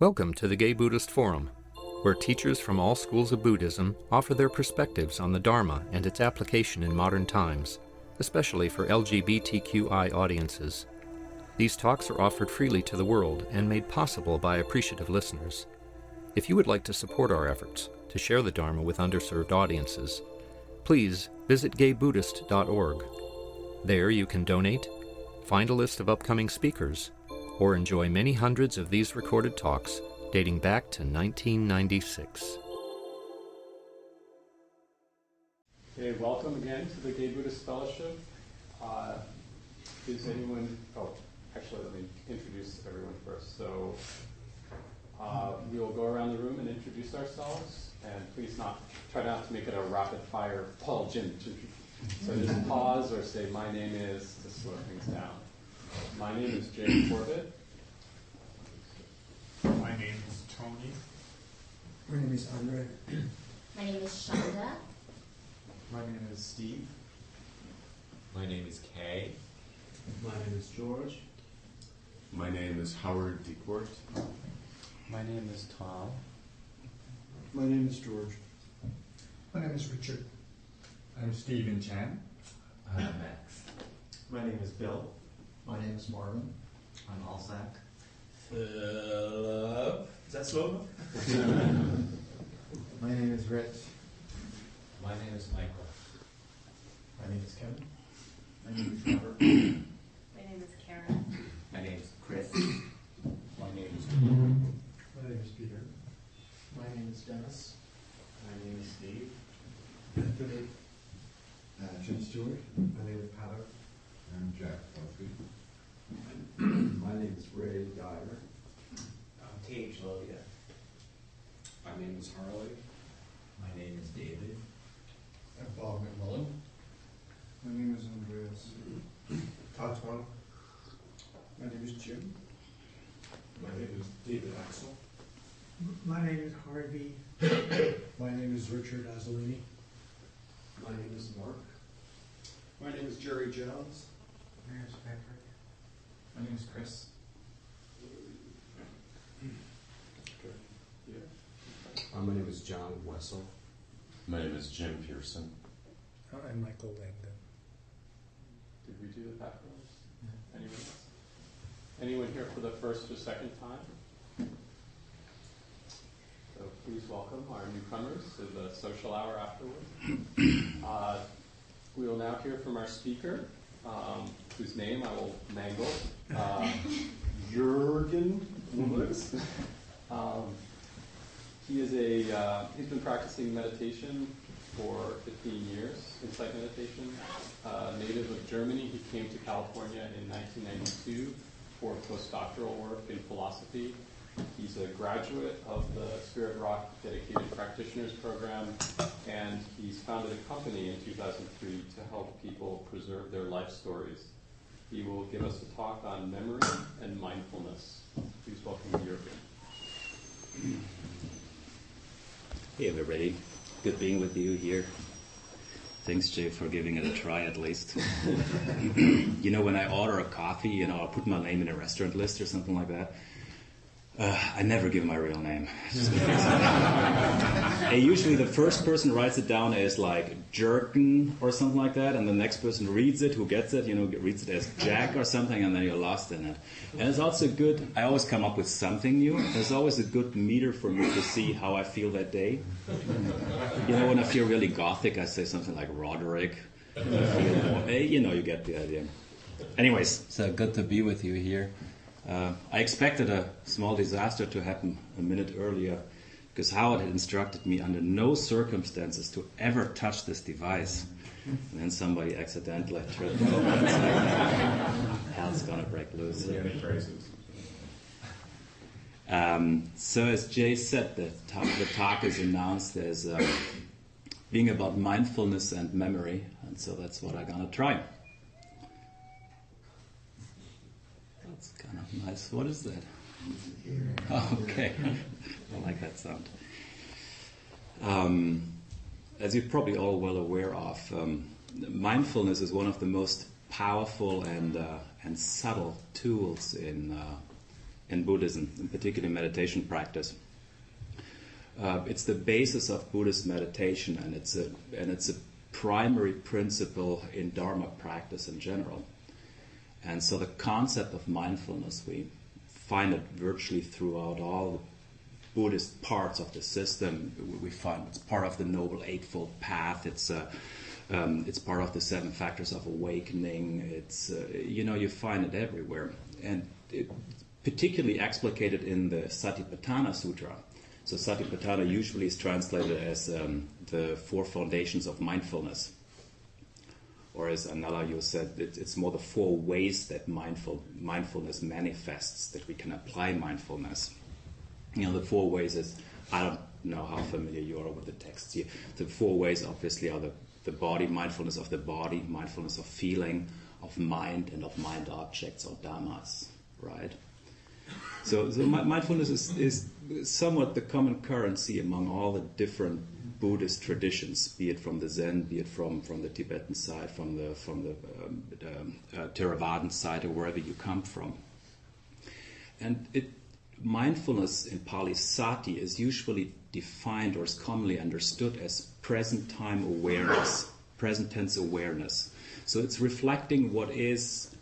Welcome to the Gay Buddhist Forum, where teachers from all schools of Buddhism offer their perspectives on the Dharma and its application in modern times, especially for LGBTQI audiences. These talks are offered freely to the world and made possible by appreciative listeners. If you would like to support our efforts to share the Dharma with underserved audiences, please visit gaybuddhist.org. There you can donate, find a list of upcoming speakers, or enjoy many hundreds of these recorded talks dating back to 1996. Okay, welcome again to the Gay Buddhist Fellowship. Is anyone, actually let me introduce everyone first. So we will go around the room and introduce ourselves, and please try not to make it a rapid fire Paul Jim. So just pause or say my name is to slow things down. My name is Jay Corbett. My name is Tony. My name is Andre. My name is Shonda. My name is Steve. My name is Kay. My name is George. My name is Howard Decourt. My name is Tom. My name is George. My name is Richard. I'm Stephen Chan. I'm Max. My name is Bill. My name is Marvin. I'm Alsac. Philip. Is that slow enough? My name is Rich. My name is Michael. My name is Kevin. My name is Robert. My name is Karen. My name is Chris. My name is Tom. My name is Peter. My name is Dennis. My name is Steve. Anthony. Jim Stewart. My name is Tyler. I'm Jack Buffy. My name is Ray Dyer. I'm Tage Lodia. My name is Harley. My name is David. I'm Bob McMullen. My name is Andreas. Todd Swan. My name is Jim. My name is David Axel. My name is Harvey. My name is Richard Azzolini. My name is Mark. My name is Jerry Jones. My name is Patrick. My name is Chris. My name is John Wessel. My name is Jim Pearson. I'm Michael Langdon. Did we do the backgrounds? Yeah. Anyone else? Anyone here for the first or second time? So please welcome our newcomers to the social hour afterwards. We will now hear from our speaker, whose name I will mangle, Jurgen Mollers. He's been practicing meditation for 15 years, insight meditation. Native of Germany, he came to California in 1992 for postdoctoral work in philosophy. He's a graduate of the Spirit Rock Dedicated Practitioners program, and he's founded a company in 2003 to help people preserve their life stories. He will give us a talk on memory and mindfulness. Please welcome Jurgen. Hey everybody, good being with you here. Thanks, Jay, for giving it a try at least. You know, when I order a coffee, I'll put my name in a restaurant list or something like that. I never give my real name. Usually the first person writes it down as like Jurgen or something like that, and the next person reads it, who gets it, reads it as Jack or something, and then you're lost in it. And it's also good, I always come up with something new. There's always a good meter for me to see how I feel that day. When I feel really gothic, I say something like Roderick. You get the idea. Anyways, so good to be with you here. I expected a small disaster to happen a minute earlier because Howard had instructed me under no circumstances to ever touch this device. And then somebody accidentally tripped over it. Hell's gonna break loose here. So as Jay said, the talk is announced as being about mindfulness and memory, and so that's what I'm gonna try. That's kind of nice. What is that? Oh, okay. I like that sound. As you're probably all well aware of, mindfulness is one of the most powerful and subtle tools in in Buddhism, in particular meditation practice. It's the basis of Buddhist meditation, and it's a primary principle in Dharma practice in general. And so the concept of mindfulness, we find it virtually throughout all the Buddhist parts of the system. We find it's part of the Noble Eightfold Path. It's part of the 7 Factors of Awakening. It's you find it everywhere, and it particularly explicated in the Satipatthana Sutra. So Satipatthana usually is translated as the 4 foundations of mindfulness, or as Analayo said, it's more the 4 ways that mindfulness manifests, that we can apply mindfulness. The 4 ways is, I don't know how familiar you are with the texts here. The 4 ways obviously are the body, mindfulness of the body, mindfulness of feeling, of mind, and of mind objects or dhammas, right? So mindfulness is somewhat the common currency among all the different Buddhist traditions, be it from the Zen, be it from the Tibetan side, from the Theravadan side, or wherever you come from. And mindfulness in Pali sati is usually defined or is commonly understood as present time awareness, present tense awareness. So it's reflecting what is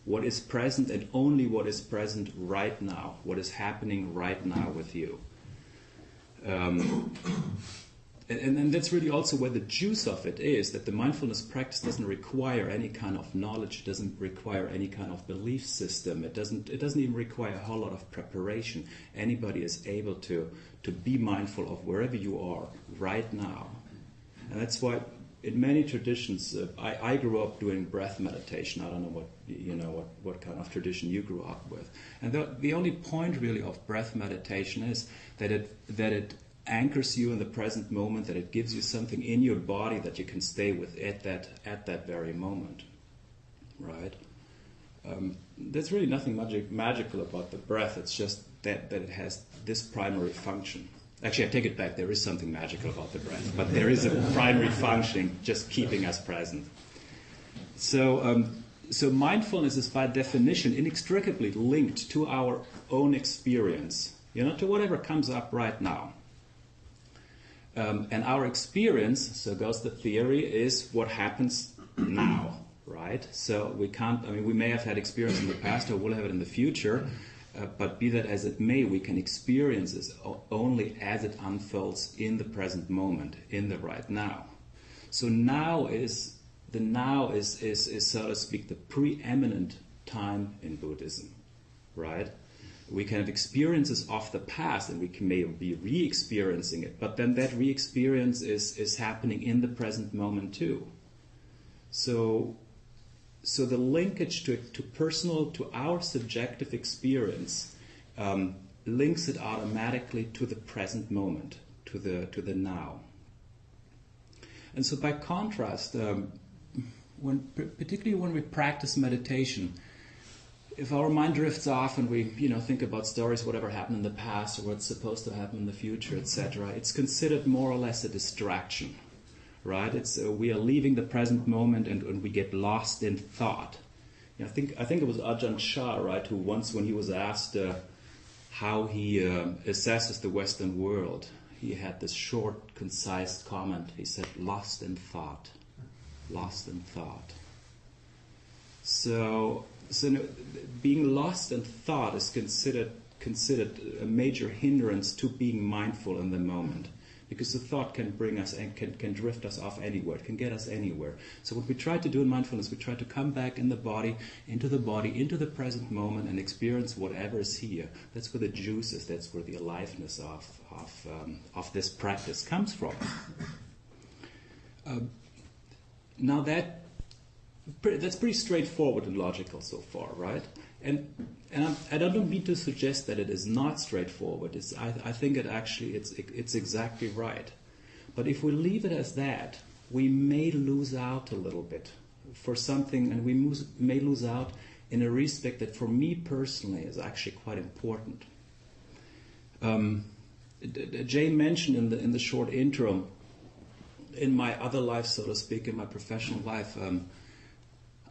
present and only what is present right now, what is happening right now with you. And that's really also where the juice of it is, that the mindfulness practice doesn't require any kind of knowledge, it doesn't require any kind of belief system, it doesn't even require a whole lot of preparation. Anybody is able to be mindful of wherever you are right now. And that's why in many traditions, I grew up doing breath meditation. I don't know what kind of tradition you grew up with. And the only point really of breath meditation is that it anchors you in the present moment, that it gives you something in your body that you can stay with at that very moment, right? There's really nothing magical about the breath. It's just that it has this primary function. Actually, I take it back. There is something magical about the breath, but there is a primary function, just keeping us present. So mindfulness is by definition inextricably linked to our own experience, to whatever comes up right now. And our experience, so goes the theory, is what happens now, right? So we may have had experience in the past or will have it in the future, but be that as it may, we can experience this only as it unfolds in the present moment, in the right now. So now is so to speak the preeminent time in Buddhism, right? We can have experiences of the past, and we may be re-experiencing it, but then that re-experience is happening in the present moment too. So the linkage to our subjective experience links it automatically to the present moment, to the now. And so by contrast, particularly when we practice meditation, if our mind drifts off and we think about stories, whatever happened in the past or what's supposed to happen in the future, etc., it's considered more or less a distraction. Right? We are leaving the present moment and we get lost in thought. I think it was Ajahn Chah, right, who once, when he was asked how he assesses the Western world, he had this short, concise comment. He said, "Lost in thought, lost in thought." So being lost in thought is considered a major hindrance to being mindful in the moment. Because the thought can bring us and can drift us off anywhere. It can get us anywhere. So what we try to do in mindfulness, we try to come back into the present moment, and experience whatever is here. That's where the juice is. That's where the aliveness of this practice comes from. Now that's pretty straightforward and logical so far, right? And I don't mean to suggest that it is not straightforward. I think it's exactly right. But if we leave it as that, we may lose out a little bit for something, and we may lose out in a respect that for me personally is actually quite important. Jay mentioned in the short intro, in my other life, so to speak, in my professional life,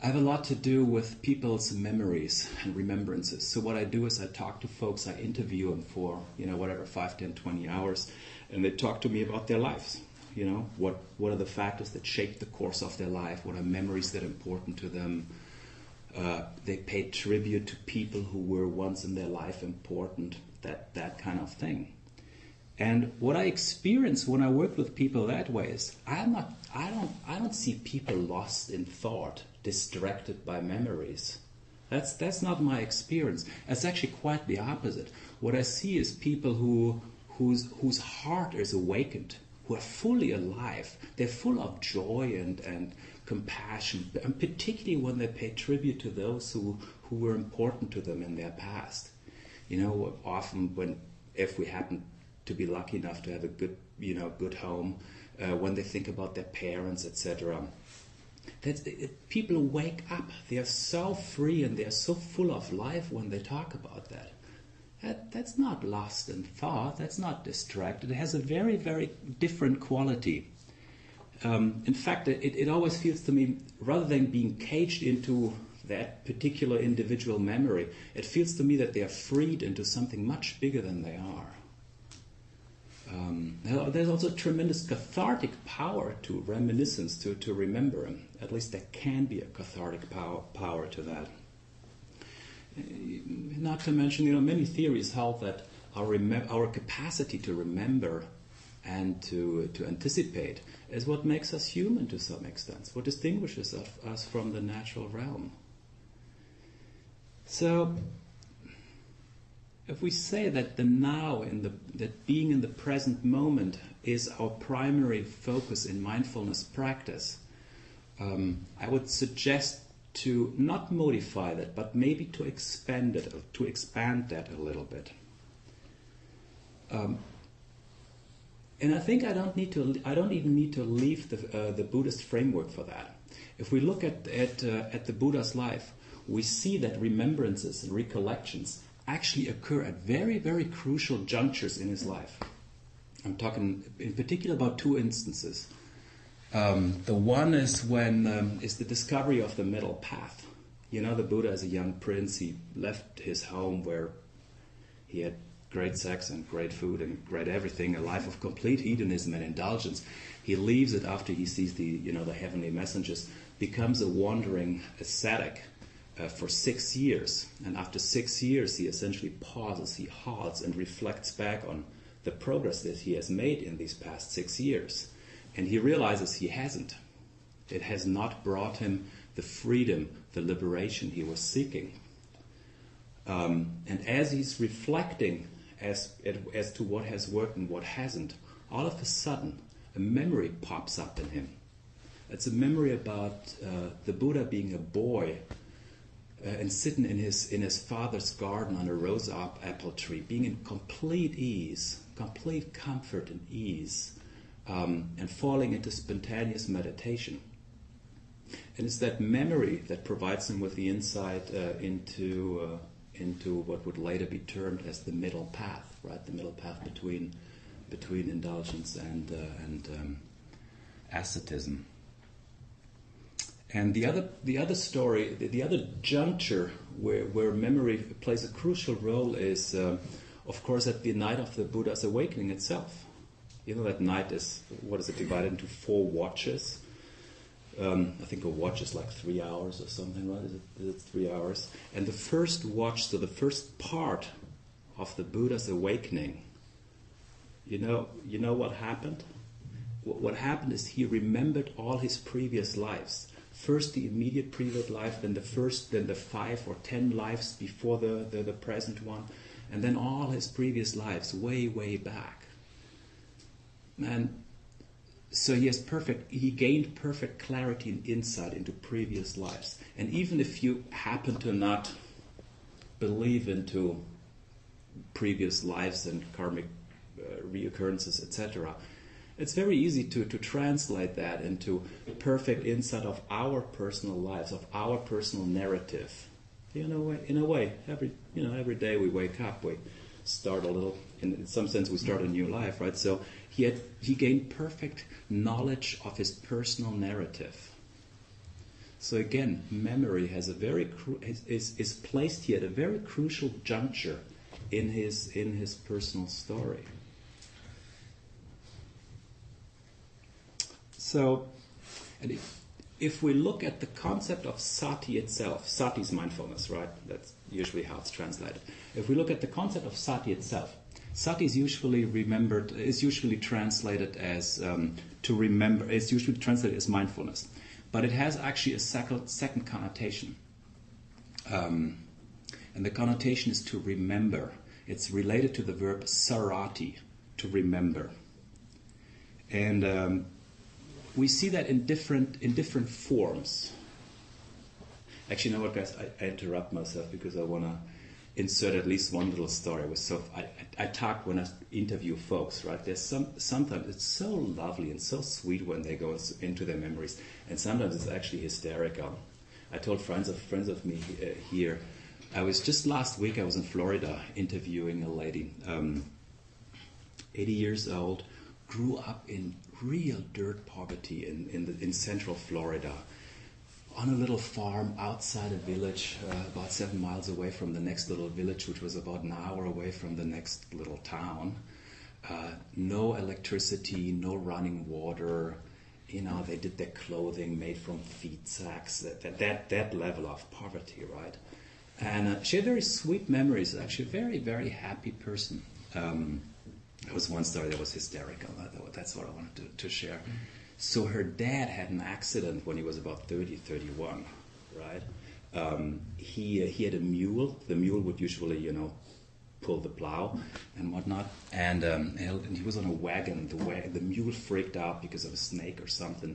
I have a lot to do with people's memories and remembrances. So what I do is I talk to folks, I interview them for, 5, 10, 20 hours, and they talk to me about their lives. What are the factors that shape the course of their life? What are memories that are important to them? They pay tribute to people who were once in their life important, that kind of thing. And what I experience when I work with people that way is I don't see people lost in thought, distracted by memories. That's not my experience. It's actually quite the opposite. What I see is people whose heart is awakened, who are fully alive. They're full of joy and compassion, and particularly when they pay tribute to those who were important to them in their past. Often if we happen to be lucky enough to have a good home, when they think about their parents, etc. People wake up. They are so free and they are so full of life when they talk about that. That's not lost in thought. That's not distracted. It has a very, very different quality. In fact, it always feels to me, rather than being caged into that particular individual memory, it feels to me that they are freed into something much bigger than they are. There's also tremendous cathartic power to reminiscence, to remember. At least there can be a cathartic power to that. Not to mention, many theories hold that our capacity to remember and to anticipate is what makes us human to some extent, what distinguishes us from the natural realm. So, if we say that the now, that being in the present moment is our primary focus in mindfulness practice, I would suggest to not modify that, but maybe to expand that a little bit. And I think I don't even need to leave the Buddhist framework for that. If we look at the Buddha's life, we see that remembrances and recollections actually occur at very, very crucial junctures in his life. I'm talking in particular about two instances. The one is is the discovery of the middle path. The Buddha as a young prince, he left his home where he had great sex and great food and great everything, a life of complete hedonism and indulgence. He leaves it after he sees the heavenly messengers, becomes a wandering ascetic for 6 years. And after 6 years, he essentially pauses, he halts and reflects back on the progress that he has made in these past 6 years. And he realizes he hasn't. It has not brought him the freedom, the liberation he was seeking. And as he's reflecting as to what has worked and what hasn't, all of a sudden a memory pops up in him. It's a memory about the Buddha being a boy and sitting in his father's garden on a rose apple tree, being in complete ease, complete comfort and ease, and falling into spontaneous meditation. And it's that memory that provides him with the insight into what would later be termed as the middle path, right? The middle path between indulgence and asceticism. And the other story, the other juncture where memory plays a crucial role is, of course, at the night of the Buddha's awakening itself. That night is, divided into 4 watches. I think a watch is like 3 hours or something, right? Is it 3 hours? And the first watch, so the first part of the Buddha's awakening, you know what happened? What happened is he remembered all his previous lives. First the immediate previous life, then the 5 or 10 lives before the present one, and then all his previous lives way, way back. And so he gained perfect clarity and insight into previous lives. And even if you happen to not believe into previous lives and karmic reoccurrences, etc., it's very easy to translate that into perfect insight of our personal lives, of our personal narrative. In a way, every day we wake up, we start a little. In some sense, we start a new life, right? So he gained perfect knowledge of his personal narrative. So again, memory has a is placed here at a very crucial juncture in his personal story. So, and if we look at the concept of sati itself, sati is mindfulness, right? That's usually how it's translated. If we look at the concept of sati itself, sati is usually translated as to remember. It's usually translated as mindfulness, but it has actually a second connotation, and the connotation is to remember. It's related to the verb sarati, to remember, and we see that in different forms. Actually, you know what, guys? I interrupt myself because I want to insert at least one little story. I talk when I interview folks, right? There's sometimes it's so lovely and so sweet when they go into their memories, and sometimes it's actually hysterical. I told friends of me here. I was just last week. I was in Florida interviewing a lady, 80 years old, grew up in real dirt poverty in central Florida, on a little farm outside a village, about 7 miles away from the next little village, which was about an hour away from the next little town. No electricity, no running water. You know, they did their clothing made from feed sacks. That level of poverty, right? And she had very sweet memories. Actually, a very, very happy person. There was one story that was hysterical. That's what I wanted to share. So her dad had an accident when he was about 30, 31, right? He had a mule. The mule would usually, pull the plow and whatnot. And he was on a wagon. The mule freaked out because of a snake or something.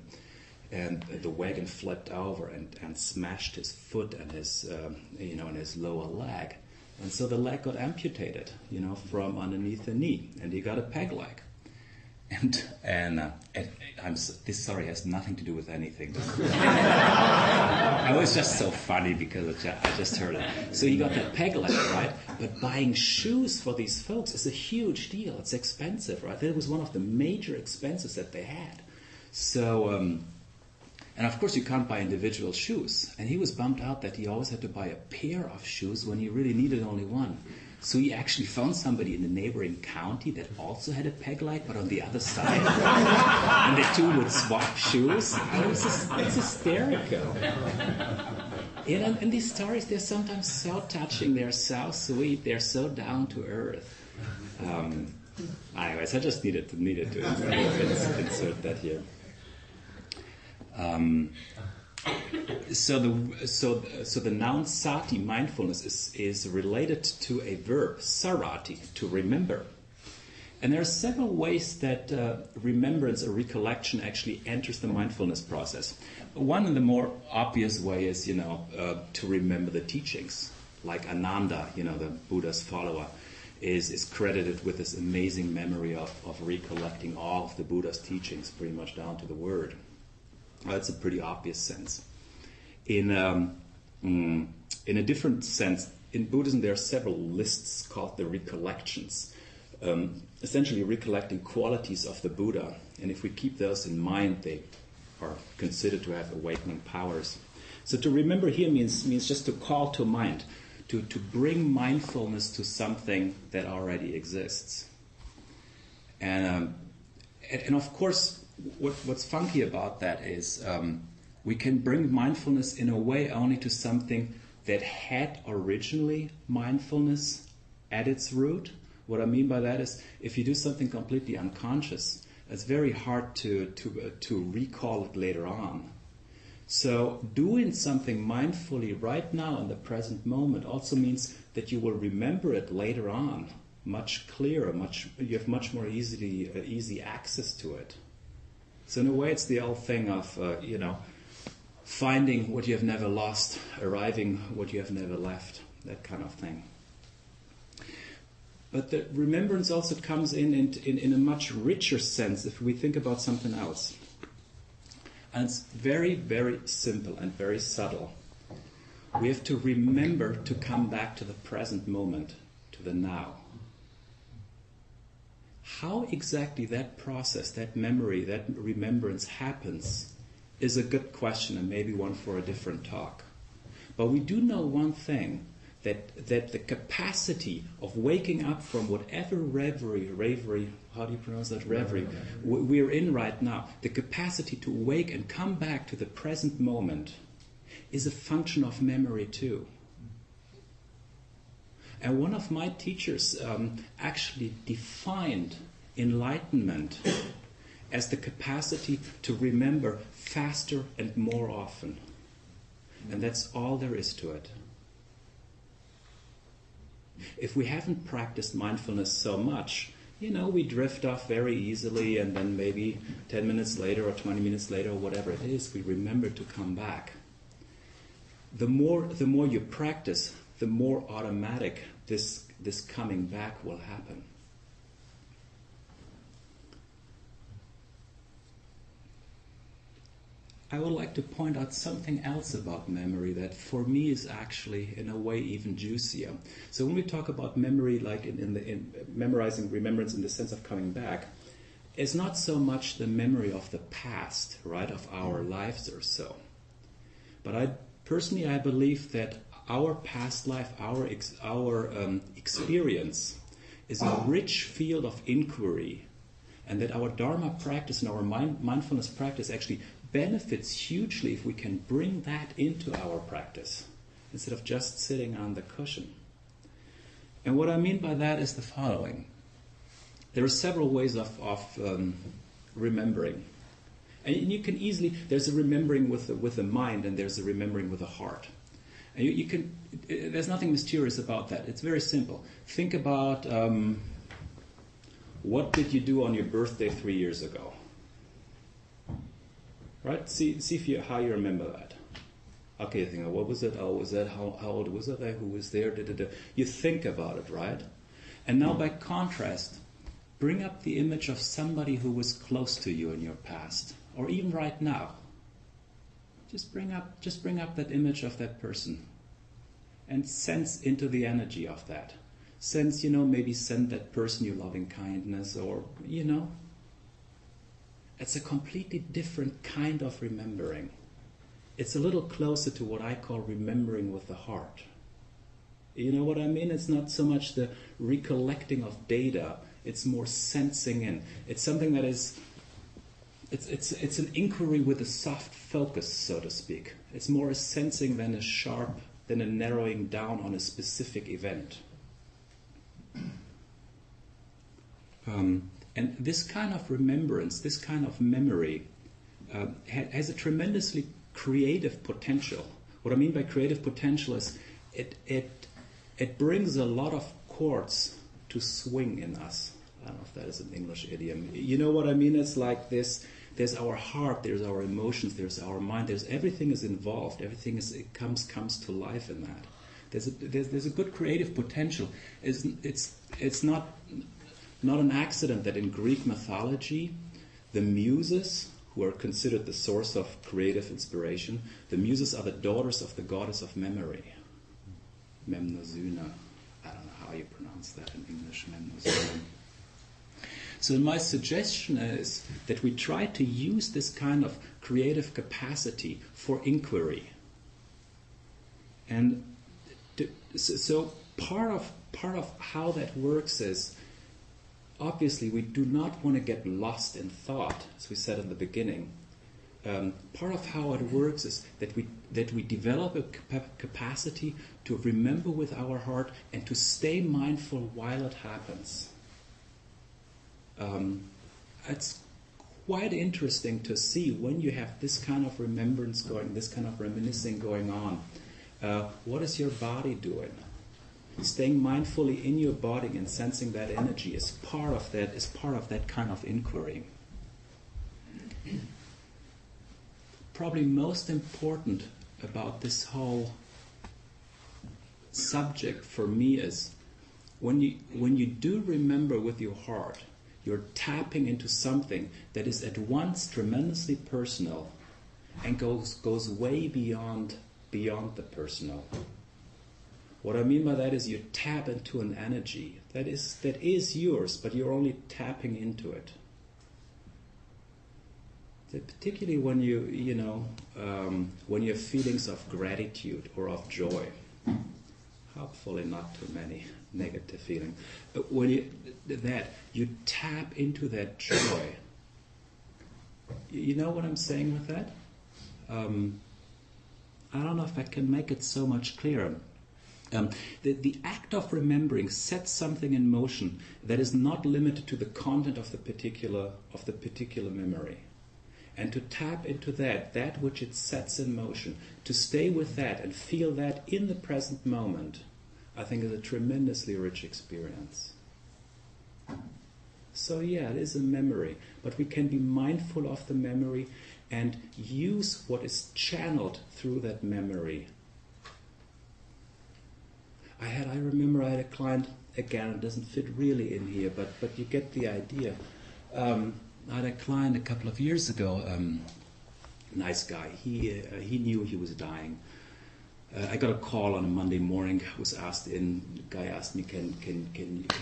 And the wagon flipped over and smashed his foot and his lower leg. And so the leg got amputated, from underneath the knee, and he got a peg leg. And this story has nothing to do with anything. It was just so funny because I just heard it. So he got that peg leg, right? But buying shoes for these folks is a huge deal. It's expensive, right? That was one of the major expenses that they had. So. And of course you can't buy individual shoes. And he was bummed out that he always had to buy a pair of shoes when he really needed only one. So he actually found somebody in the neighboring county that also had a peg leg, but on the other side. And the two would swap shoes. It's hysterical. And these stories, they're sometimes so touching, they're so sweet, they're so down to earth. Anyways, I just needed to insert that here. So the noun sati, mindfulness, is related to a verb, sarati, to remember. And there are several ways that remembrance or recollection actually enters the mindfulness process. One of the more obvious way is, to remember the teachings. Like Ananda, the Buddha's follower, is credited with this amazing memory of recollecting all of the Buddha's teachings, pretty much down to the word. That's a pretty obvious sense. In a different sense, in Buddhism there are several lists called the recollections, essentially recollecting qualities of the Buddha. And if we keep those in mind, they are considered to have awakening powers. So to remember here means just to call to mind, to bring mindfulness to something that already exists. And of course, what's funky about that is we can bring mindfulness in a way only to something that had originally mindfulness at its root. What I mean by that is if you do something completely unconscious, it's very hard to recall it later on. So doing something mindfully right now in the present moment also means that you will remember it later on much clearer, you have much more easy access to it. So in a way, it's the old thing of, finding what you have never lost, arriving what you have never left, that kind of thing. But the remembrance also comes in a much richer sense if we think about something else. And it's very, very simple and very subtle. We have to remember to come back to the present moment, to the now. How exactly that process, that memory, that remembrance happens is a good question and maybe one for a different talk. But we do know one thing, that the capacity of waking up from whatever reverie, how do you pronounce that, reverie, we're in right now, the capacity to wake and come back to the present moment is a function of memory too. And one of my teachers actually defined enlightenment as the capacity to remember faster and more often. And that's all there is to it. If we haven't practiced mindfulness so much, we drift off very easily, and then maybe 10 minutes later or 20 minutes later or whatever it is, we remember to come back. The more you practice, the more automatic this coming back will happen. I would like to point out something else about memory that for me is actually in a way even juicier. So when we talk about memory, like in memorizing remembrance in the sense of coming back, it's not so much the memory of the past, right, of our lives or so. But I believe that our past life, our experience is a rich field of inquiry, and that our Dharma practice and our mindfulness practice actually benefits hugely if we can bring that into our practice instead of just sitting on the cushion. And what I mean by that is the following. There are several ways of remembering. And you can easily, there's a remembering with the mind, and there's a remembering with the heart. And there's nothing mysterious about that. It's very simple. Think about what did you do on your birthday 3 years ago? Right? See how you remember that. Okay, you think, what was it? Oh, was that? How old was it? Who was there? You think about it, right? And now, by contrast, bring up the image of somebody who was close to you in your past, or even right now. Just bring up that image of that person, and sense into the energy of that. Sense, maybe send that person your loving kindness, or It's a completely different kind of remembering. It's a little closer to what I call remembering with the heart. You know what I mean? It's not so much the recollecting of data. It's more sensing in. It's something that is... It's an inquiry with a soft focus, so to speak. It's more a sensing than a narrowing down on a specific event. And this kind of remembrance, this kind of memory, has a tremendously creative potential. What I mean by creative potential is it brings a lot of chords to swing in us. I don't know if that is an English idiom. You know what I mean? It's like this. There's our heart, there's our emotions, there's our mind. Everything is involved. Everything comes to life in that. There's a good creative potential. It's not an accident that in Greek mythology, the muses, who are considered the source of creative inspiration, the muses are the daughters of the goddess of memory, Memnosyna. I don't know how you pronounce that in English, Memnosyna. So my suggestion is that we try to use this kind of creative capacity for inquiry. And so part of how that works is, obviously, we do not want to get lost in thought, as we said in the beginning. Part of how it works is that we develop a capacity to remember with our heart and to stay mindful while it happens. It's quite interesting to see when you have this kind of remembrance going, this kind of reminiscing going on. What is your body doing? Staying mindfully in your body and sensing that energy is part of that kind of inquiry. Probably most important about this whole subject for me is when you do remember with your heart, you're tapping into something that is at once tremendously personal and goes way beyond the personal. What I mean by that is you tap into an energy that is yours, but you're only tapping into it. particularly when when you have feelings of gratitude or of joy. Hopefully not too many negative feelings. When you tap into that joy. You know what I'm saying with that? I don't know if I can make it so much clearer. The act of remembering sets something in motion that is not limited to the content of the particular memory. And to tap into that which it sets in motion, to stay with that and feel that in the present moment, I think is a tremendously rich experience. So yeah, it is a memory, but we can be mindful of the memory and use what is channeled through that memory. I remember I had a client, again, it doesn't fit really in here, but you get the idea. I had a client a couple of years ago, nice guy. He knew he was dying. I got a call on a Monday morning. I was asked in. The guy asked me, "Can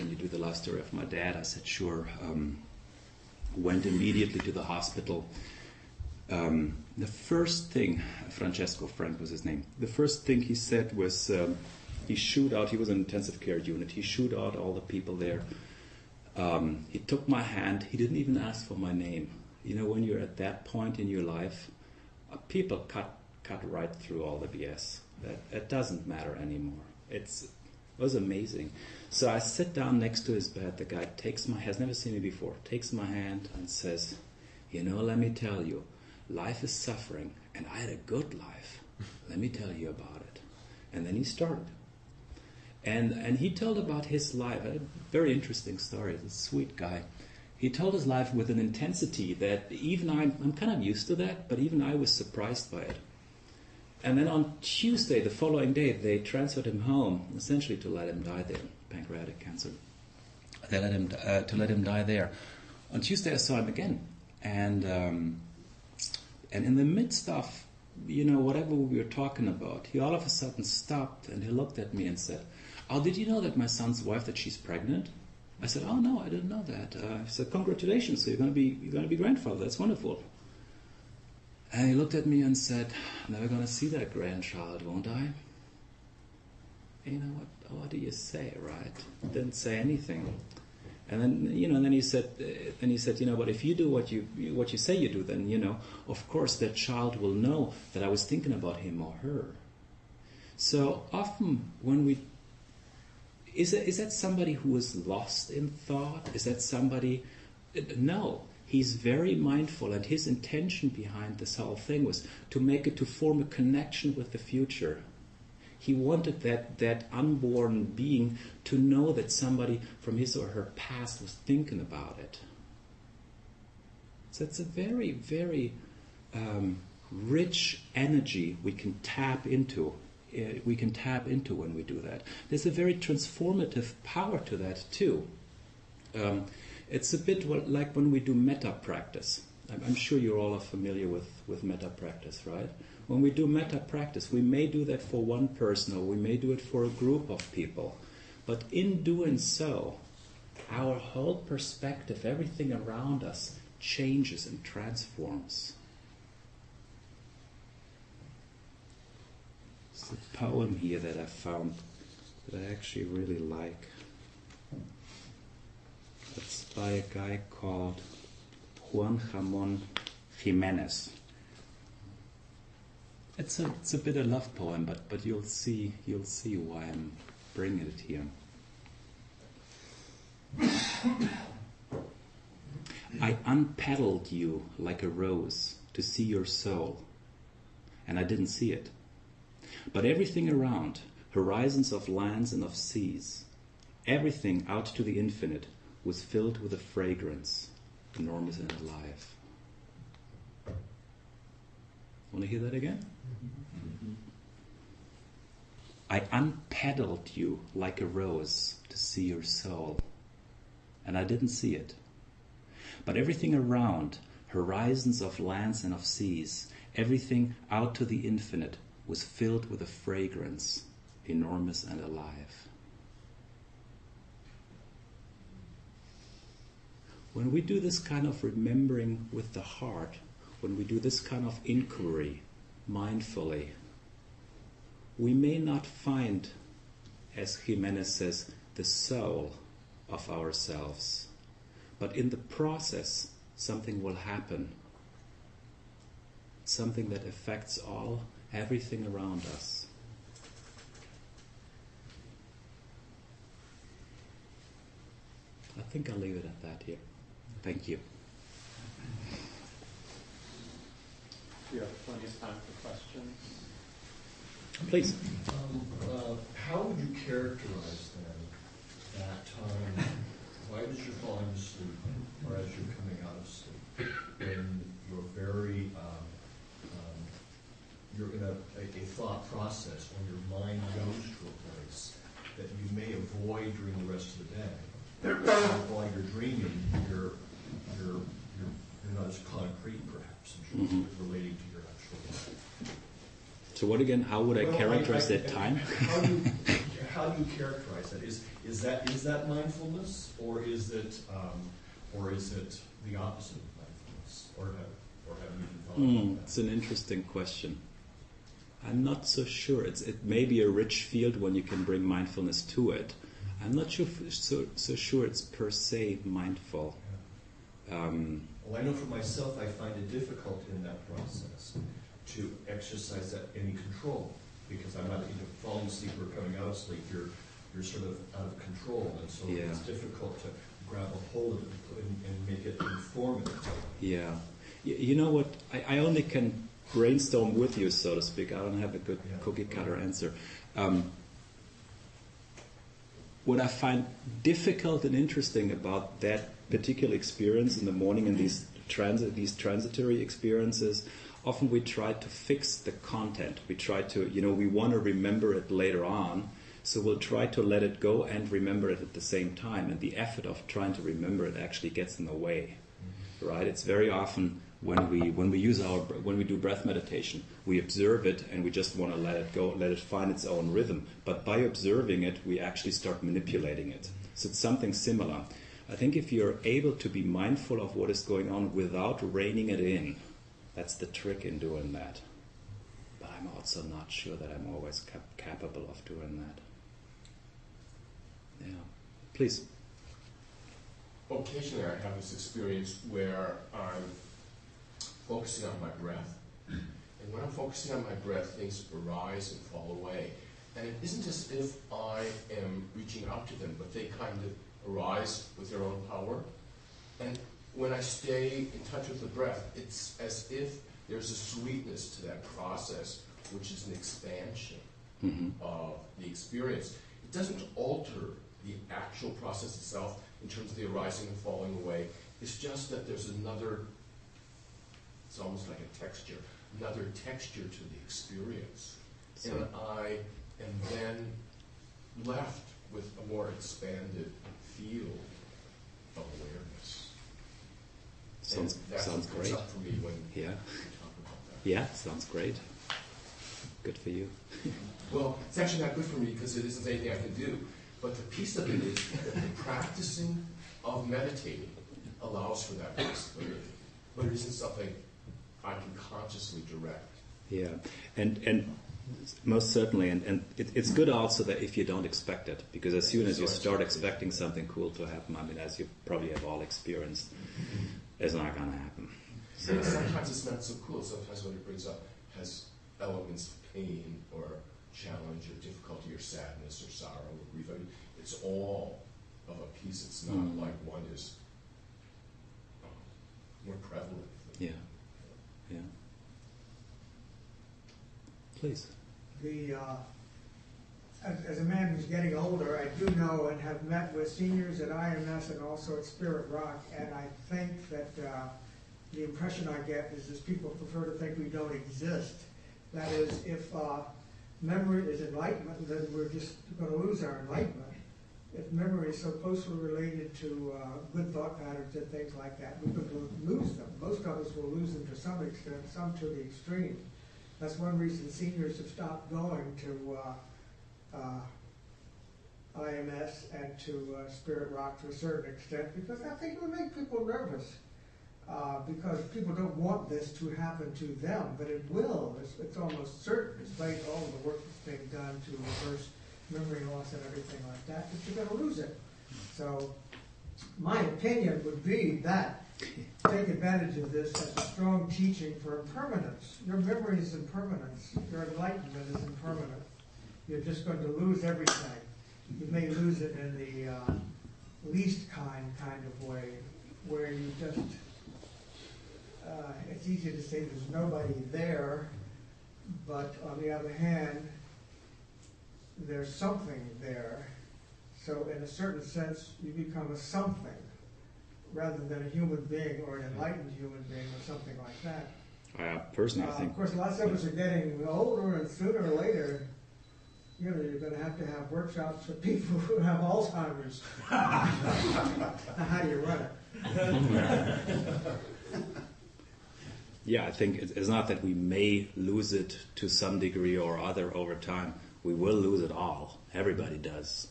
you do the life story of my dad?" I said, "Sure." Went immediately to the hospital. The first thing, Francesco Frank was his name. The first thing he said was, he shooed out. He was in an intensive care unit. He shooed out all the people there. He took my hand. He didn't even ask for my name. You know, when you're at that point in your life, people cut right through all the BS. That doesn't matter anymore. It was amazing. So I sit down next to his bed. The guy has never seen me before, takes my hand and says, "You know, let me tell you, life is suffering, and I had a good life. Let me tell you about it." And then he started. And he told about his life, a very interesting story. He's a sweet guy. He told his life with an intensity that even I'm kind of used to that, but even I was surprised by it. And then on Tuesday, the following day, they transferred him home, essentially to let him die there, pancreatic cancer. They let him die there. On Tuesday, I saw him again, and in the midst of whatever we were talking about, he all of a sudden stopped and he looked at me and said, "Oh, did you know that my son's wife, that she's pregnant?" I said, "Oh no, I didn't know that." He said, "Congratulations, so you're going to be grandfather. That's wonderful." And he looked at me and said, "I'm never going to see that grandchild, won't I?" You know what do you say, right? Didn't say anything. And then he said, "But if you do what you say you do, then of course that child will know that I was thinking about him or her." So often when is that somebody who is lost in thought? Is that somebody? No. He's very mindful, and his intention behind this whole thing was to form a connection with the future. He wanted that unborn being to know that somebody from his or her past was thinking about it. So it's a very, very rich energy we can tap into. When we do that. There's a very transformative power to that too. It's a bit like when we do metta practice. I'm sure you're all familiar with metta practice, right? When we do metta practice, we may do that for one person, or we may do it for a group of people. But in doing so, our whole perspective, everything around us, changes and transforms. It's a poem here that I found that I actually really like. It's by a guy called Juan Ramon Jimenez. It's a bit of a love poem, but you'll see why I'm bringing it here. I unpetaled you like a rose to see your soul, and I didn't see it. But everything around, horizons of lands and of seas, everything out to the infinite, was filled with a fragrance, enormous and alive. Want to hear that again? Mm-hmm. I unpetaled you like a rose to see your soul, and I didn't see it. But everything around, horizons of lands and of seas, everything out to the infinite, was filled with a fragrance, enormous and alive. When we do this kind of remembering with the heart, when we do this kind of inquiry mindfully, we may not find, as Jimenez says, the soul of ourselves, but in the process something will happen, something that affects everything around us. I think I'll leave it at that here. Thank you. We have plenty of time for questions. Please. How would you characterize then that time right as you're falling asleep or as you're coming out of sleep, when you're very you're in a thought process, when your mind goes to a place that you may avoid during the rest of the day. While you're dreaming, you're not as concrete, perhaps, in terms of relating to your actual life. So what again? How would I characterize that time? How do you characterize that? Is that mindfulness, or is it the opposite of mindfulness, or have you even thought about that? It's an interesting question. I'm not so sure. It may be a rich field when you can bring mindfulness to it. I'm not sure so sure it's per se mindful. Well, I know for myself, I find it difficult in that process to exercise any control, because I'm not either falling asleep or coming out of sleep. You're sort of out of control, and so it's difficult to grab a hold of it and make it informative. Yeah. You know what? I only can brainstorm with you, so to speak. I don't have a good cookie cutter answer. What I find difficult and interesting about that particular experience in the morning and these transitory experiences, often we try to fix the content. We try to, we want to remember it later on, so we'll try to let it go and remember it at the same time. And the effort of trying to remember it actually gets in the way, right? It's very often when we do breath meditation, we observe it and we just want to let it go, let it find its own rhythm. But by observing it, we actually start manipulating it. So it's something similar. I think if you're able to be mindful of what is going on without reining it in, that's the trick in doing that. But I'm also not sure that I'm always capable of doing that. Yeah. Please. Occasionally I have this experience where I'm focusing on my breath. And when I'm focusing on my breath, things arise and fall away. And it isn't as if I am reaching out to them, but they kind of arise with their own power. And when I stay in touch with the breath, it's as if there's a sweetness to that process, which is an expansion of the experience. It doesn't alter the actual process itself in terms of the arising and falling away. It's just that there's it's almost like a texture, another texture to the experience. And I am then left with a more expanded field of awareness. Sounds great. Up for me when we talk about that. Yeah, sounds great. Good for you. Well, it's actually not good for me because it isn't anything I can do. But the piece of it is that the practicing of meditating allows for that possibility. But it isn't something I can consciously direct. Yeah, and most certainly, and it's good also that if you don't expect it, because as soon as you start expecting something cool to happen, I mean, as you probably have all experienced, it's not going to happen. So sometimes it's not so cool. Sometimes what it brings up has elements of pain or challenge or difficulty or sadness or sorrow or grief. I mean, it's all of a piece. It's not like one is more prevalent. Yeah. Please. As a man who's getting older, I do know and have met with seniors at IMS and also at Spirit Rock, and I think that the impression I get is that people prefer to think we don't exist. That is, if memory is enlightenment, then we're just going to lose our enlightenment. If memory is so closely related to good thought patterns and things like that, we're going to lose them. Most of us will lose them to some extent, some to the extreme. That's one reason seniors have stopped going to IMS and to Spirit Rock to a certain extent, because I think it would make people nervous. because people don't want this to happen to them, but it will. It's almost certain, despite all the work that's being done to reverse memory loss and everything like that, that you're going to lose it. So my opinion would be that take advantage of this as a strong teaching for impermanence. Your memory is impermanence. Your enlightenment is impermanent. You're just going to lose everything. You may lose it in the least kind of way, where you just, it's easy to say there's nobody there, but on the other hand, there's something there. So in a certain sense, you become a something, rather than a human being or an enlightened human being or something like that. Personally, I think... Of course, lots of us are getting older, and sooner or later, you're going to have workshops for people who have Alzheimer's. How do you run it? Yeah, I think it's not that we may lose it to some degree or other over time. We will lose it all. Everybody does.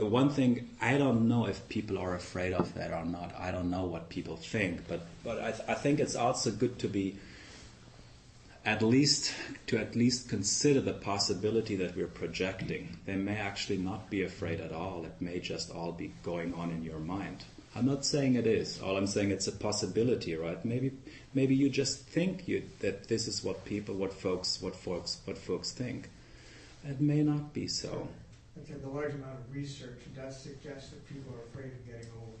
One thing, I don't know if people are afraid of that or not. I don't know what people think, but I think it's also good to be at least consider the possibility that we're projecting. They may actually not be afraid at all. It may just all be going on in your mind. I'm not saying it is. All I'm saying it's a possibility, right? Maybe you just think that this is what folks think. It may not be so. I think the large amount of research does suggest that people are afraid of getting old.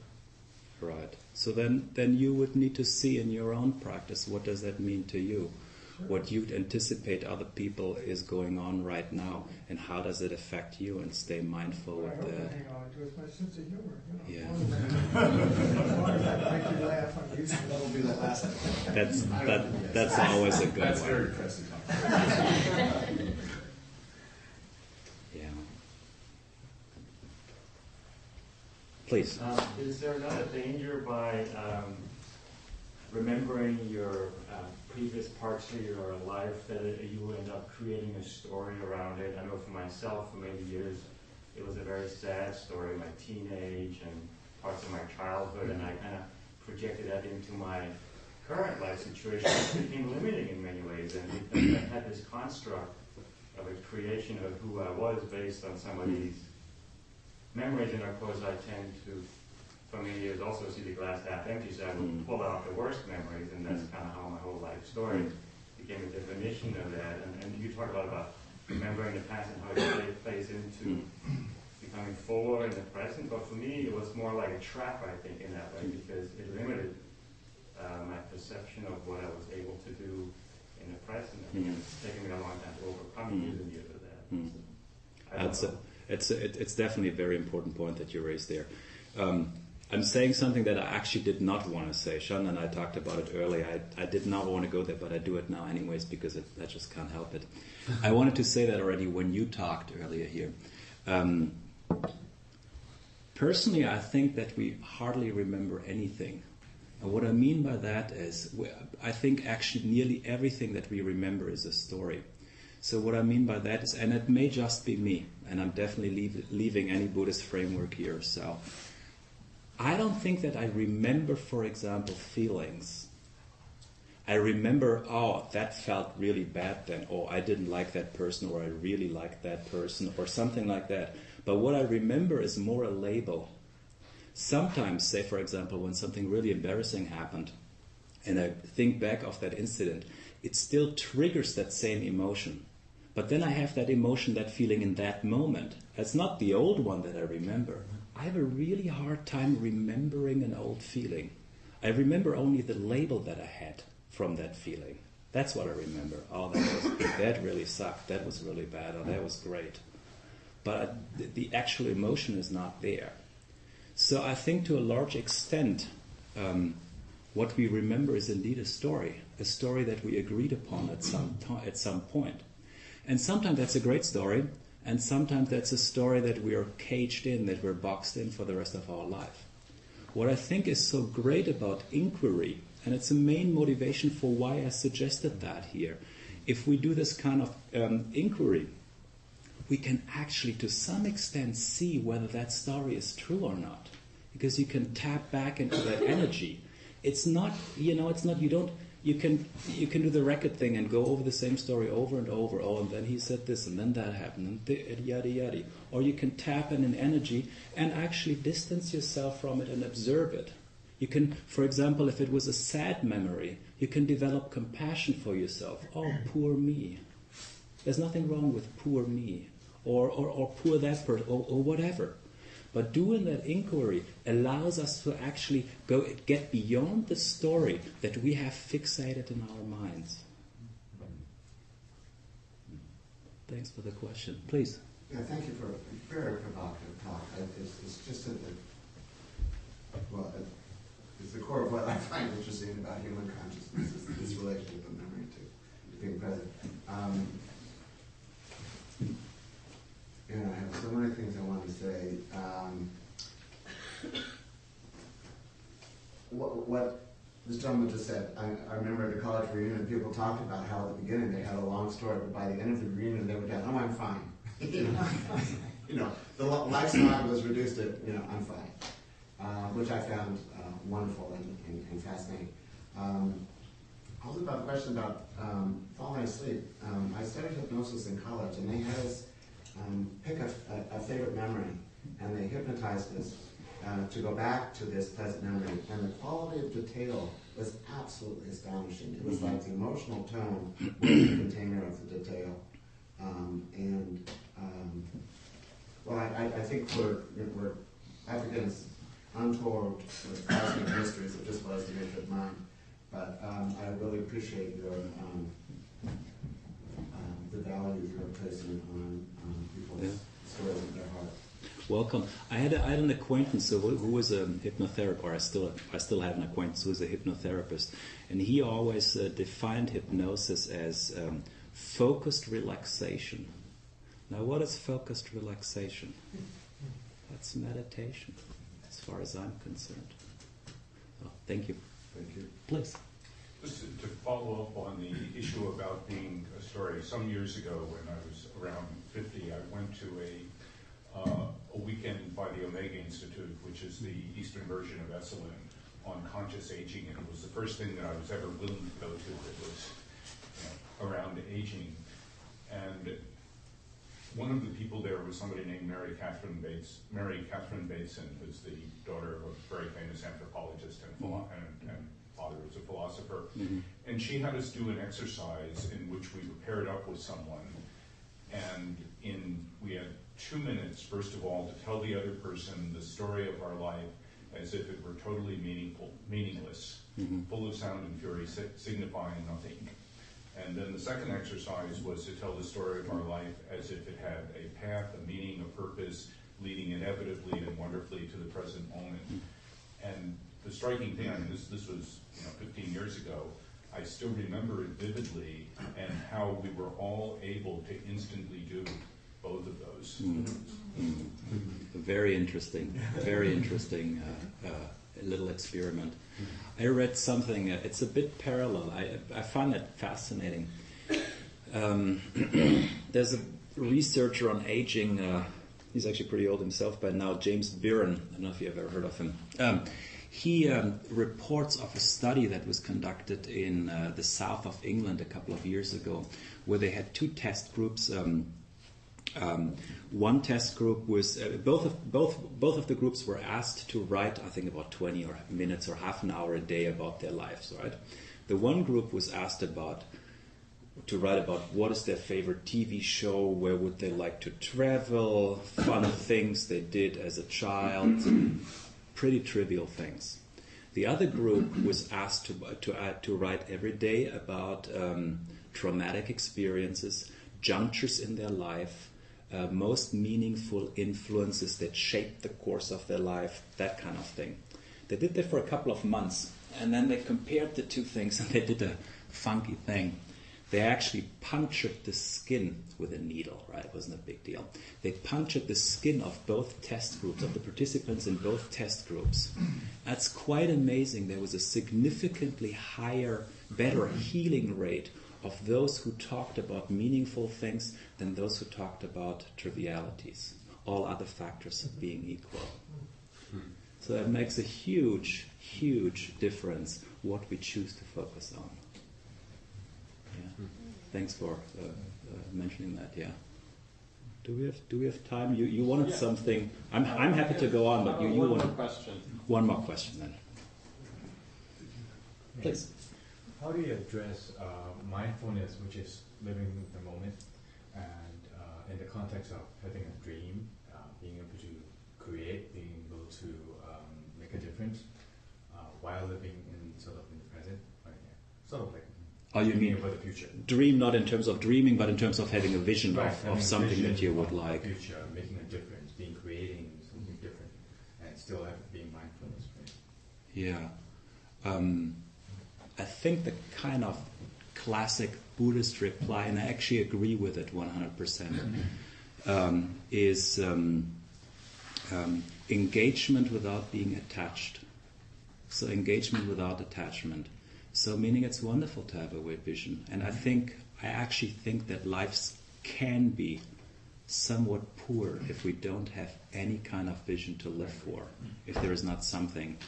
Right. So then you would need to see in your own practice, what does that mean to you? Sure. What you'd anticipate other people is going on right now, and how does it affect you, and stay mindful with that. I hang on to it's my sense of humor. Yeah. As long as I can make you laugh, I'm used to it. That'll be the last. That's always a good That's one. very depressing. Yeah. Please. Is there not a danger by remembering your previous parts of your life that you end up creating a story around it? I know for myself, for many years, it was a very sad story, my teenage and parts of my childhood, and I kind of projected that into my current life situation. It became limiting in many ways, and because I had this construct of a creation of who I was based on some of these memories, and of course I tend to, for many years, also see the glass half empty, so I would pull out the worst memories, and that's kind of how my whole life story became a definition of that. And you talk a lot about remembering the past and how it plays into becoming fuller in the present, but for me it was more like a trap, I think, in that way, because it limited my perception of what I was able to do in the present. I think it's taken me a long time to overcome years and years of that. It's definitely a very important point that you raised there. I'm saying something that I actually did not want to say. Sean and I talked about it earlier. I did not want to go there, but I do it now anyways because I just can't help it. I wanted to say that already when you talked earlier here. Personally, I think that we hardly remember anything. And what I mean by that is, I think actually nearly everything that we remember is a story. So what I mean by that is, and it may just be me, and I'm definitely leaving any Buddhist framework here, so I don't think that I remember, for example, feelings. I remember, oh, that felt really bad then, or I didn't like that person, or I really liked that person, or something like that. But what I remember is more a label. Sometimes, say for example, when something really embarrassing happened, and I think back of that incident, it still triggers that same emotion. But then I have that emotion, that feeling in that moment. It's not the old one that I remember. I have a really hard time remembering an old feeling. I remember only the label that I had from that feeling. That's what I remember. Oh, that really sucked. That was really bad. Oh, that was great. But the actual emotion is not there. So I think to a large extent, what we remember is indeed a story that we agreed upon at some point. And sometimes that's a great story, and sometimes that's a story that we are caged in, that we're boxed in for the rest of our life. What I think is so great about inquiry, and it's a main motivation for why I suggested that here, if we do this kind of inquiry, we can actually to some extent see whether that story is true or not. because you can tap back into that energy. It's not, you can do the record thing and go over the same story over and over. Oh, and then he said this, and then that happened, and yada yada. Or you can tap in an energy and actually distance yourself from it and observe it. You can, for example, if it was a sad memory, you can develop compassion for yourself. Oh, poor me. There's nothing wrong with poor me, or poor that person, or whatever. But doing that inquiry allows us to actually get beyond the story that we have fixated in our minds. Thanks for the question. Please. Yeah, thank you for a very provocative talk. It's just it's the core of what I find interesting about human consciousness, is this relationship of memory to being present. I have so many things I want to say. What this gentleman just said, I remember at a college reunion, people talked about how at the beginning they had a long story, but by the end of the reunion they would go, "Oh, I'm fine." The lifestyle was reduced to, "I'm fine," which I found wonderful and fascinating. Also about the question about falling asleep. I studied hypnosis in college, and they had us pick a favorite memory, and they hypnotized us to go back to this pleasant memory. And the quality of detail was absolutely astonishing. It was like the emotional tone was the container of the detail. I think we're up against untold cosmic mysteries of just what is the nature of mind. But I really appreciate your the value you're placing on people's stories in their heart. Welcome. I had an acquaintance who was a hypnotherapist, or I still have an acquaintance who is a hypnotherapist, and he always defined hypnosis as focused relaxation. Now, what is focused relaxation? That's meditation, as far as I'm concerned. So, thank you. Thank you. Please. Just to follow up on the issue about being a story, some years ago when I was around 50, I went to a weekend by the Omega Institute, which is the Eastern version of Esalen, on conscious aging, and it was the first thing that I was ever willing to go to that was around aging. And one of the people there was somebody named Mary Catherine Bateson, who's the daughter of a very famous anthropologist and father was a philosopher. Mm-hmm. And she had us do an exercise in which we were paired up with someone, and we had 2 minutes, first of all, to tell the other person the story of our life as if it were totally meaningless, full of sound and fury, signifying nothing. And then the second exercise was to tell the story of our life as if it had a path, a meaning, a purpose, leading inevitably and wonderfully to the present moment. And the striking thing, this was 15 years ago, I still remember it vividly, and how we were all able to instantly do both of those. Very interesting little experiment. I read something, it's a bit parallel, I find it fascinating. There's a researcher on aging, he's actually pretty old himself by now, James Bruein, I don't know if you've ever heard of him. He reports of a study that was conducted in the south of England a couple of years ago, where they had two test groups. One test group was both of the groups were asked to write, I think, about 20 minutes or half an hour a day about their lives. Right? The one group was asked to write about what is their favorite TV show, where would they like to travel, fun things they did as a child. Pretty trivial things. The other group was asked to write every day about traumatic experiences, junctures in their life, most meaningful influences that shaped the course of their life, that kind of thing. They did that for a couple of months, and then they compared the two things, and they did a funky thing. They actually punctured the skin with a needle, right? It wasn't a big deal. They punctured the skin of both test groups, of the participants in both test groups. That's quite amazing. There was a significantly higher, better healing rate of those who talked about meaningful things than those who talked about trivialities, all other factors being equal. So that makes a huge, huge difference what we choose to focus on. Yeah. Thanks for mentioning that. Yeah. Do we have time? You wanted something. I'm happy to go on, but you one want more question. One more question then. Please. How do you address mindfulness, which is living the moment, and in the context of having a dream, being able to create, being able to make a difference while living in the present, right? Sort of like. Oh, you mean about the future? Dream, not in terms of dreaming, but in terms of having a vision right, of something that you would like. The future, making a difference, creating something different, and still being mindfulness. Right? Yeah. I think the kind of classic Buddhist reply, and I actually agree with it 100%, is engagement without being attached. So engagement without attachment. So meaning it's wonderful to have a weird vision. And I actually think that lives can be somewhat poor if we don't have any kind of vision to live for, if there is not something.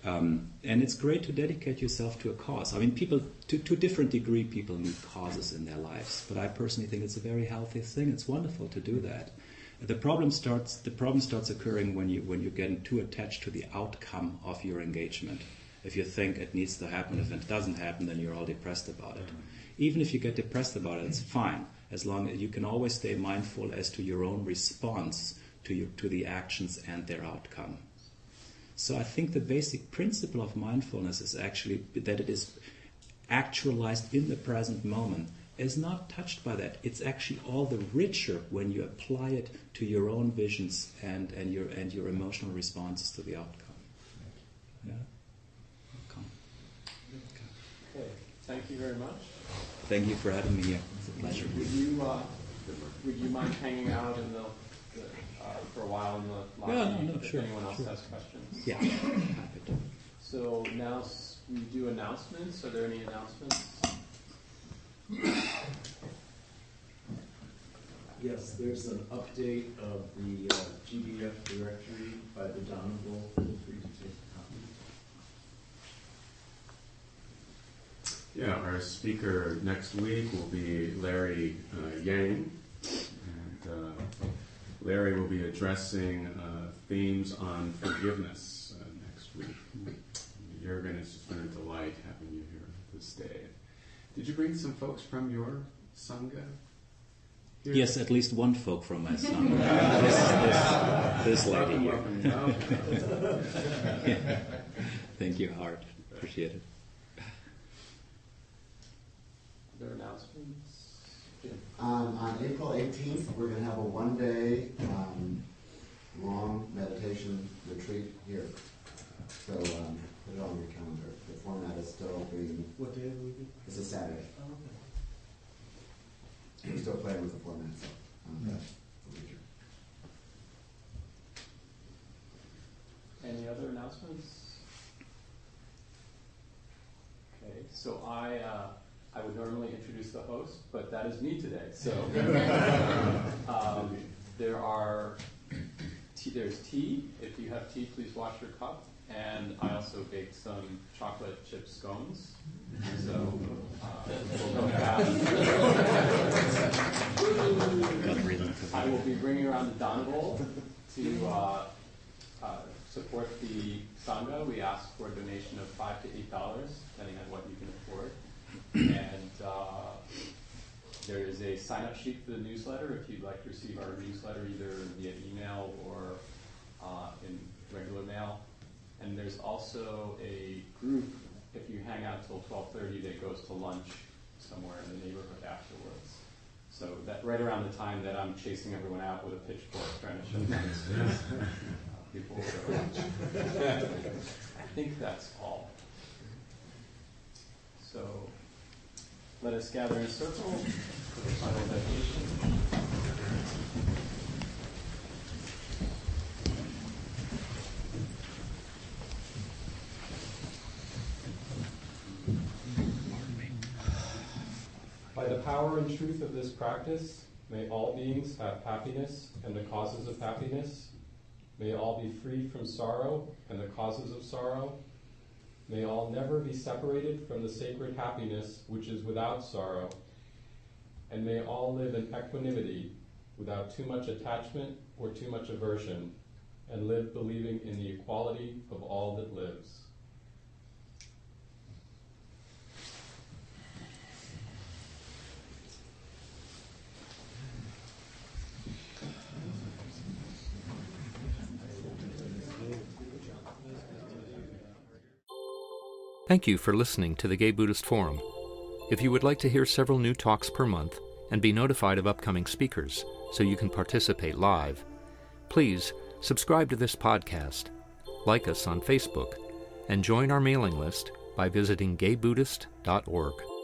And it's great to dedicate yourself to a cause. I mean, people, to a different degree, people need causes in their lives. But I personally think it's a very healthy thing. It's wonderful to do that. The problem starts occurring when you're getting too attached to the outcome of your engagement. If you think it needs to happen, if it doesn't happen, then you're all depressed about it. Even if you get depressed about it, it's fine, as long as you can always stay mindful as to your own response to the actions and their outcome. So I think the basic principle of mindfulness is actually that it is actualized in the present moment, is not touched by that. It's actually all the richer when you apply it to your own visions and your emotional responses to the outcome. Yeah. Okay, thank you very much. Thank you for having me here. It's a pleasure. Would you mind hanging out in for a while in the lobby if sure, anyone else sure. has questions? Yeah, happy to. So now we do announcements. Are there any announcements? Yes, there's an update of the GBF directory by the Donegal. Feel free to take a copy. Yeah, our speaker next week will be Larry Yang, and Larry will be addressing themes on forgiveness next week. Jurgen, it's just been a delight having you here this day. Did you bring some folks from your Sangha? Here? Yes, at least one folk from my Sangha. this lady here. Yeah. Thank you, Hart. Appreciate it. Other announcements? On April 18th, we're going to have a one-day long meditation retreat here. So put it on your calendar. The format is still being... What day will it be? It's a Saturday. Oh, okay. We're still playing with the format, so Any other announcements? Okay, so I would normally introduce the host, but that is me today. So there's tea. If you have tea, please wash your cup. And I also baked some chocolate chip scones. So we'll come back. I will be bringing around the Donegal to support the Sangha. We ask for a donation of $5 to $8, depending on what you can afford. And there is a sign-up sheet for the newsletter if you'd like to receive our newsletter either via email or in regular mail. And there's also a group, if you hang out till 12:30, that goes to lunch somewhere in the neighborhood afterwards. So that right around the time that I'm chasing everyone out with a pitchfork trying to shut down people will go to lunch. I think that's all. So let us gather in a circle for the final meditation. By the power and truth of this practice, may all beings have happiness and the causes of happiness. May all be freed from sorrow and the causes of sorrow. May all never be separated from the sacred happiness which is without sorrow. And may all live in equanimity, without too much attachment or too much aversion, and live believing in the equality of all that lives. Thank you for listening to the Gay Buddhist Forum. If you would like to hear several new talks per month and be notified of upcoming speakers so you can participate live, please subscribe to this podcast, like us on Facebook, and join our mailing list by visiting gaybuddhist.org.